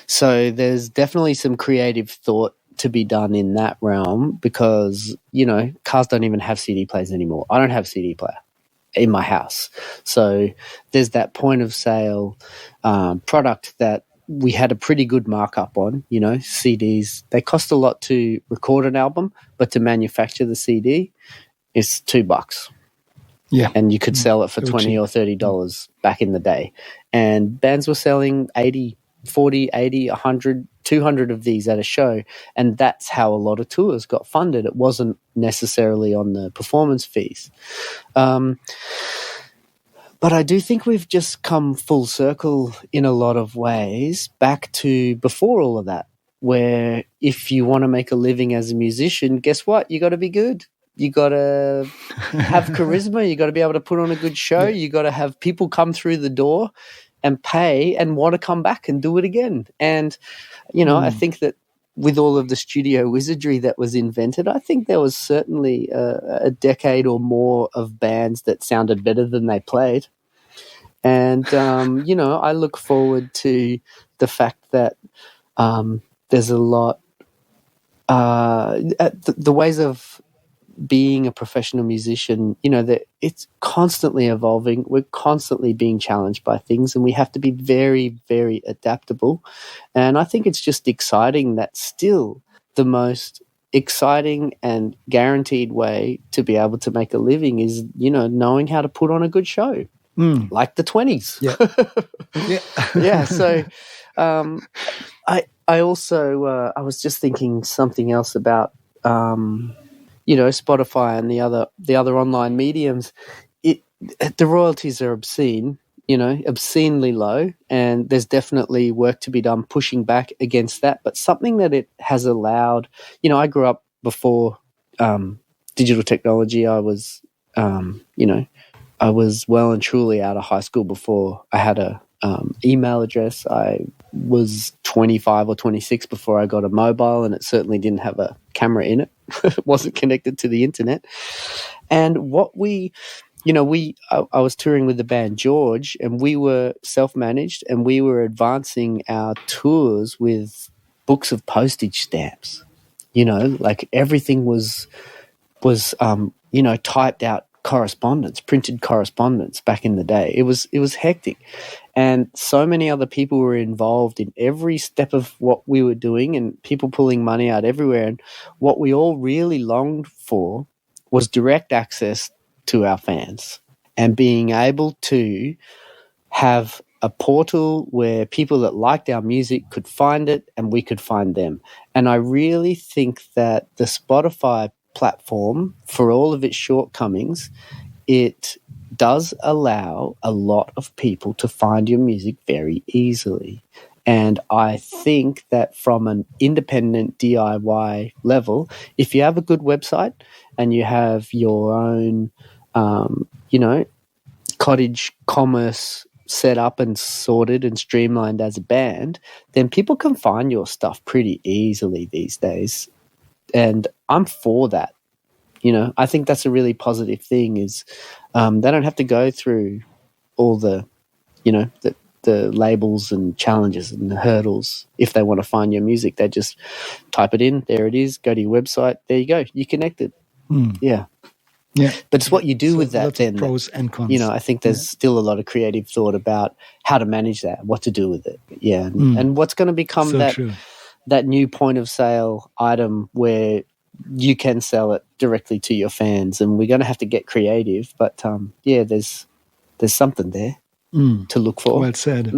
So there's definitely some creative thought to be done in that realm, because, you know, cars don't even have CD players anymore. I don't have a CD player in my house. So there's that point of sale product that we had a pretty good markup on. You know, CDs, they cost a lot to record an album, but to manufacture the CD is $2. Yeah. And you could sell it for $20 or $30 back in the day. And bands were selling 40, 80, 100, 200 of these at a show. And that's how a lot of tours got funded. It wasn't necessarily on the performance fees. But I do think we've just come full circle in a lot of ways back to before all of that, where if you want to make a living as a musician, guess what? You got to be good. You got to have charisma. You got to be able to put on a good show. Yeah. You got to have people come through the door and pay and want to come back and do it again. And, you know, I think that with all of the studio wizardry that was invented, I think there was certainly a decade or more of bands that sounded better than they played. And, you know, I look forward to the fact that there's a lot, the ways of being a professional musician, you know, that it's constantly evolving. We're constantly being challenged by things, and we have to be very, very adaptable. And I think it's just exciting that still the most exciting and guaranteed way to be able to make a living is, you know, knowing how to put on a good show, like the 20s. Yeah. Yeah. So I also I was just thinking something else about you know, Spotify and the other online mediums. The royalties are obscene, you know, obscenely low, and there's definitely work to be done pushing back against that. But something that it has allowed, you know, I grew up before digital technology. I was, you know, I was well and truly out of high school before I had a email address. I was 25 or 26 before I got a mobile, and it certainly didn't have a camera in it. It wasn't connected to the internet. And what we, you know, I was touring with the band George, and we were self-managed, and we were advancing our tours with books of postage stamps. You know, like everything was was typed out correspondence, printed correspondence back in the day. It was hectic, and so many other people were involved in every step of what we were doing, and people pulling money out everywhere. And what we all really longed for was direct access to our fans and being able to have a portal where people that liked our music could find it and we could find them. And I really think that the Spotify platform, for all of its shortcomings, it does allow a lot of people to find your music very easily. And I think that from an independent DIY level, if you have a good website and you have your own, cottage commerce set up and sorted and streamlined as a band, then people can find your stuff pretty easily these days. And I'm for that. I think that's a really positive thing is they don't have to go through all the labels and challenges and the hurdles. If they want to find your music, they just type it in. There it is. Go to your website. There you go. You're connected. Yeah. But it's what you do with that then. Pros and cons. I think there's still a lot of creative thought about how to manage that, what to do with it. Yeah. And what's going to become that new point of sale item where you can sell it directly to your fans, and we're going to have to get creative. But there's something there to look for. Well said.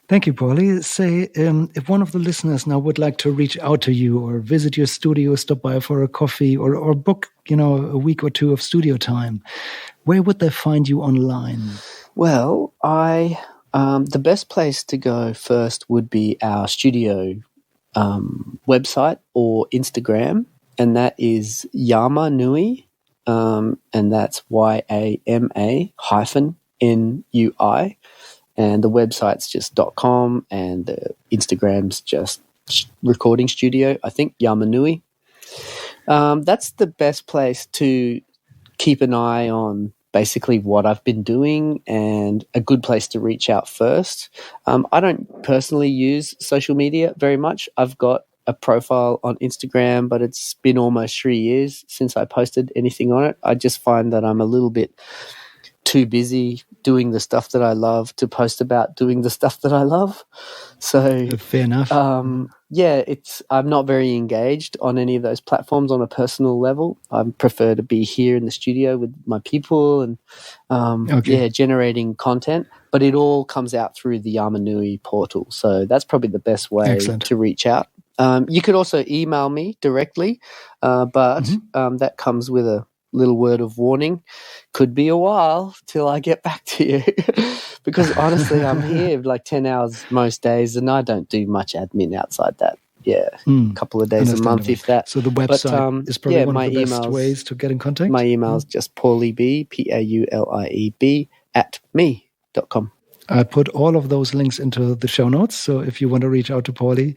Thank you, Paulie. Say, if one of the listeners now would like to reach out to you or visit your studio, stop by for a coffee, or book, a week or two of studio time, where would they find you online? Well, the best place to go first would be our studio website or Instagram, and that is Yama Nui, and that's YAMA-NUI. And the website's just .com, and the Instagram's just recording studio, I think, Yamanui. That's the best place to keep an eye on basically what I've been doing, and a good place to reach out first. I don't personally use social media very much. I've got a profile on Instagram, but it's been almost 3 years since I posted anything on it. I just find that I'm a little bit too busy doing the stuff that I love to post about doing the stuff that I love. So fair enough. I'm not very engaged on any of those platforms on a personal level. I prefer to be here in the studio with my people and generating content. But it all comes out through the Yamanui portal. So that's probably the best way to reach out. You could also email me directly, but that comes with a little word of warning. Could be a while till I get back to you because honestly I'm here like 10 hours most days and I don't do much admin outside that. A couple of days a month if that. So the website is probably one of the best ways to get in contact. My email is just Paulie B, PAULIEB @me.com. I put all of those links into the show notes. So if you want to reach out to Paulie,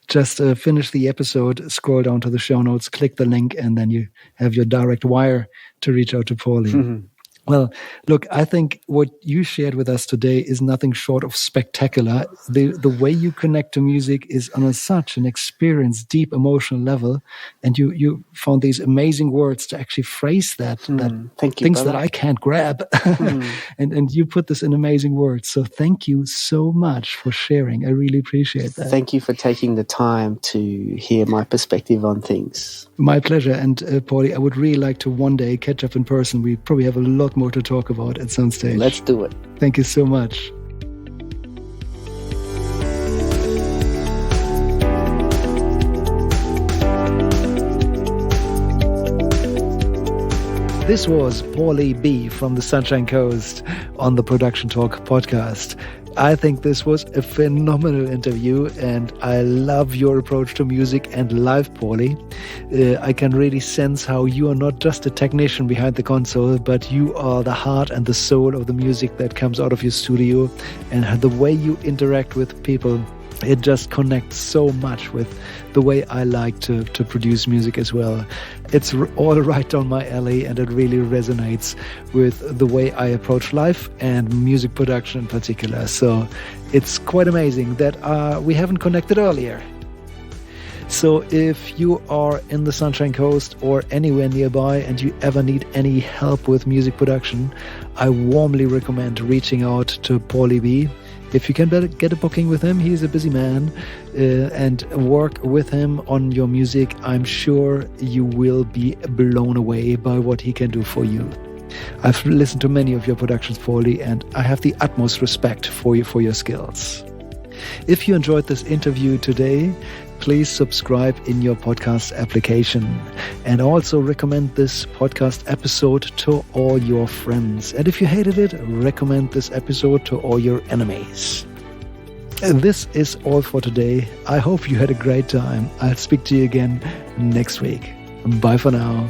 just finish the episode, scroll down to the show notes, click the link, and then you have your direct wire to reach out to Paulie. Well, look, I think what you shared with us today is nothing short of spectacular. The way you connect to music is on such an experienced, deep emotional level, and you found these amazing words to actually phrase that things that I can't grab. and you put this in amazing words. So thank you so much for sharing. I really appreciate that. Thank you for taking the time to hear my perspective on things. My pleasure. And Paulie, I would really like to one day catch up in person. We probably have a lot more to talk about at some stage. Let's do it. Thank you so much. This was Paulie B from the Sunshine Coast on the Production Talk podcast. I think this was a phenomenal interview, and I love your approach to music and live, Paulie. I can really sense how you are not just a technician behind the console, but you are the heart and the soul of the music that comes out of your studio, and the way you interact with people, it just connects so much with the way I like to produce music as well. It's all right down my alley, and it really resonates with the way I approach life and music production in particular. So it's quite amazing that we haven't connected earlier. So if you are in the Sunshine Coast or anywhere nearby and you ever need any help with music production, I warmly recommend reaching out to Paulie B. If you can get a booking with him, he's a busy man, and work with him on your music, I'm sure you will be blown away by what he can do for you. I've listened to many of your productions, Paulie, and I have the utmost respect for your skills. If you enjoyed this interview today, please subscribe in your podcast application and also recommend this podcast episode to all your friends. And if you hated it, recommend this episode to all your enemies. And this is all for today. I hope you had a great time. I'll speak to you again next week. Bye for now.